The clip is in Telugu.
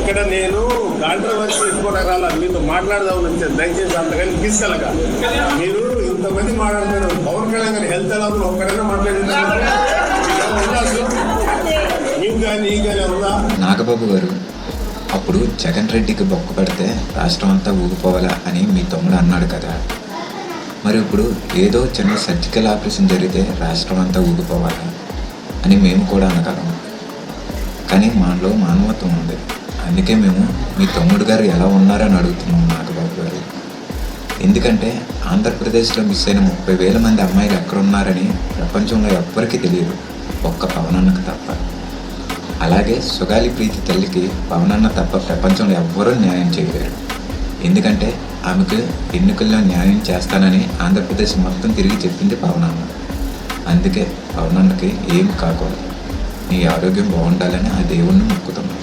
ఇక్కడ నేను కాంట్రవర్సీ తీసుకోవడం మీతో మాట్లాడదామని వచ్చాను. దయచేసి అంతకని తీసుకెళ్ళక. మీరు ఇంతమంది మాట్లాడుతున్నారు. పవన్ కళ్యాణ్ గారి హెల్త్ ఎలా ఉందో ఒక్కడైనా మాట్లాడుతున్నారు. నాగబాబు గారు, అప్పుడు జగన్ రెడ్డికి బొక్క పెడితే రాష్ట్రం అంతా ఊగిపోవాలా అని మీ తమ్ముడు అన్నాడు కదా. మరి ఇప్పుడు ఏదో చిన్న సర్జికల్ ఆపరేషన్ జరిగితే రాష్ట్రం అంతా ఊగిపోవాలా అని మేము కూడా అనగలం. కానీ మనలో మానవత్వం ఉంది. అందుకే మేము మీ తమ్ముడు గారు ఎలా ఉన్నారని అడుగుతున్నాం నాగబాబు గారు. ఎందుకంటే ఆంధ్రప్రదేశ్లో మిస్ అయిన 30,000 మంది అమ్మాయిలు ఎక్కడున్నారని ప్రపంచంలో ఎవ్వరికీ తెలియదు, ఒక్క పవనన్నకు తప్ప. అలాగే సుగాలి ప్రీతి తల్లికి పవనన్న తప్ప ప్రపంచంలో ఎవ్వరూ న్యాయం చేయలేరు. ఎందుకంటే ఆమెకు ఎన్నికల్లో న్యాయం చేస్తానని ఆంధ్రప్రదేశ్ మొత్తం తిరిగి చెప్పింది పవనన్న. అందుకే పవనన్నకి ఏం కాకూడదు, నీ ఆరోగ్యం బాగుండాలని ఆ దేవుణ్ణి మొక్కుతున్నాను.